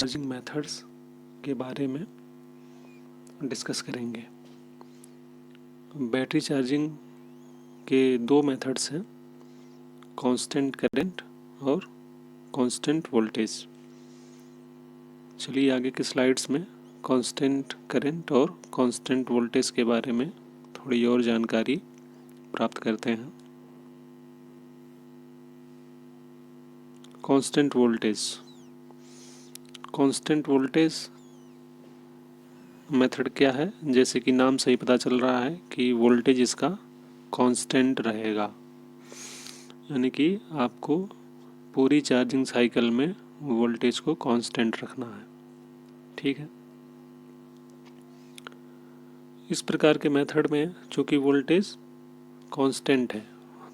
Charging methods के बारे में डिस्कस करेंगे। बैटरी चार्जिंग के दो मेथड्स हैं, कांस्टेंट करंट और कांस्टेंट वोल्टेज। चलिए आगे के स्लाइड्स में कांस्टेंट करंट और कांस्टेंट वोल्टेज के बारे में थोड़ी और जानकारी प्राप्त करते हैं। कांस्टेंट वोल्टेज मेथड क्या है? जैसे कि नाम से ही पता चल रहा है कि वोल्टेज इसका कांस्टेंट रहेगा, यानी कि आपको पूरी चार्जिंग साइकिल में वोल्टेज को कांस्टेंट रखना है। ठीक है, इस प्रकार के मेथड में चूँकि वोल्टेज कांस्टेंट है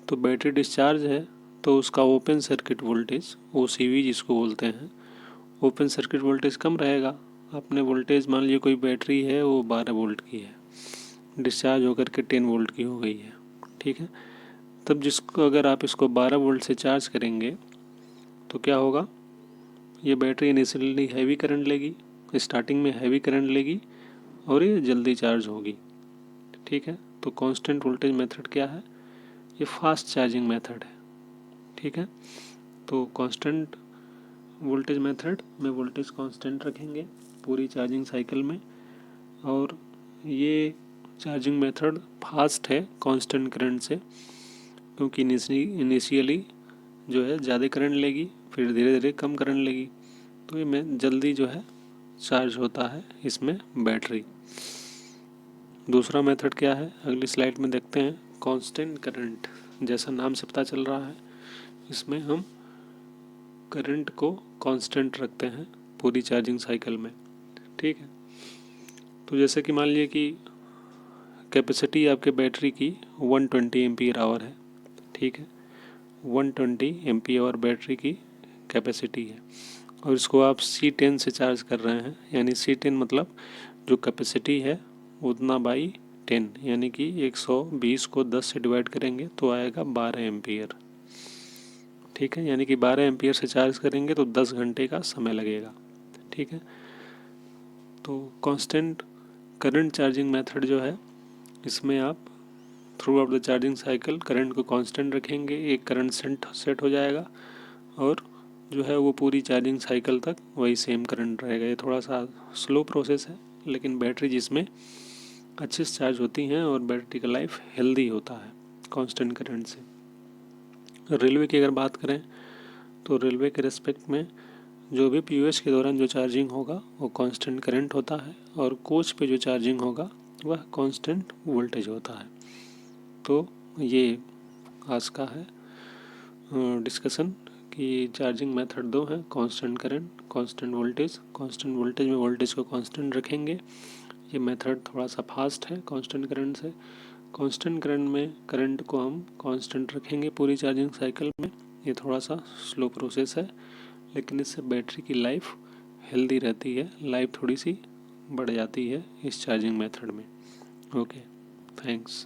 तो बैटरी डिस्चार्ज है तो उसका ओपन सर्किट वोल्टेज OCV जिसको बोलते हैं, ओपन सर्किट वोल्टेज कम रहेगा। आपने वोल्टेज मान लीजिए कोई बैटरी है वो 12 वोल्ट की है, डिस्चार्ज होकर के 10 वोल्ट की हो गई है। ठीक है, तब जिसको अगर आप इसको 12 वोल्ट से चार्ज करेंगे तो क्या होगा, ये बैटरी इनिशियली हैवी करंट लेगी, स्टार्टिंग में हैवी करंट लेगी और ये जल्दी चार्ज होगी। ठीक है, तो कांस्टेंट वोल्टेज मेथड क्या है? ये फास्ट चार्जिंग मेथड है। ठीक है, तो कांस्टेंट वोल्टेज मेथड में वोल्टेज कांस्टेंट रखेंगे पूरी चार्जिंग साइकिल में, और ये चार्जिंग मेथड फास्ट है कांस्टेंट करंट से, क्योंकि इनिशियली जो है ज़्यादा करंट लेगी, फिर धीरे धीरे कम करंट लेगी, तो ये में जल्दी जो है चार्ज होता है इसमें बैटरी। दूसरा मेथड क्या है, अगली स्लाइड में देखते हैं। कांस्टेंट करंट, जैसा नाम से पता चल रहा है, इसमें हम करंट को कांस्टेंट रखते हैं पूरी चार्जिंग साइकिल में। ठीक है, तो जैसे कि मान लीजिए कि कैपेसिटी आपके बैटरी की 120 एम्पीयर आवर है। ठीक है, 120 एम्पीयर आवर बैटरी की कैपेसिटी है और इसको आप C10 से चार्ज कर रहे हैं, यानी C10 मतलब जो कैपेसिटी है उतना बाई 10, यानी कि 120 को 10 से डिवाइड करेंगे तो आएगा 12 एम्पीयर। ठीक है, यानी कि 12 एम्पीयर से चार्ज करेंगे तो 10 घंटे का समय लगेगा। ठीक है, तो कांस्टेंट करंट चार्जिंग मेथड जो है, इसमें आप through out the charging cycle current को कांस्टेंट रखेंगे, एक करंट सेट हो जाएगा और जो है वो पूरी चार्जिंग साइकिल तक वही सेम करंट रहेगा। ये थोड़ा सा स्लो प्रोसेस है, लेकिन बैटरी जिसमें अच्छे से चार्ज होती हैं और बैटरी का लाइफ हेल्दी होता है कांस्टेंट करंट से। रेलवे की अगर बात करें तो रेलवे के रेस्पेक्ट में जो भी POS के दौरान जो चार्जिंग होगा वो कांस्टेंट करंट होता है, और कोच पे जो चार्जिंग होगा वह कांस्टेंट वोल्टेज होता है। तो ये आज का है डिस्कशन कि चार्जिंग मेथड दो हैं, constant current, constant voltage. Constant voltage में वोल्टेज को कांस्टेंट रखेंगे, ये मेथड थोड़ा सा फास्ट है कांस्टेंट करंट से। कांस्टेंट करंट में करंट को हम कांस्टेंट रखेंगे पूरी चार्जिंग साइकिल में, ये थोड़ा सा स्लो प्रोसेस है, लेकिन इससे बैटरी की लाइफ हेल्दी रहती है, लाइफ थोड़ी सी बढ़ जाती है इस चार्जिंग मेथड में। Okay, thanks.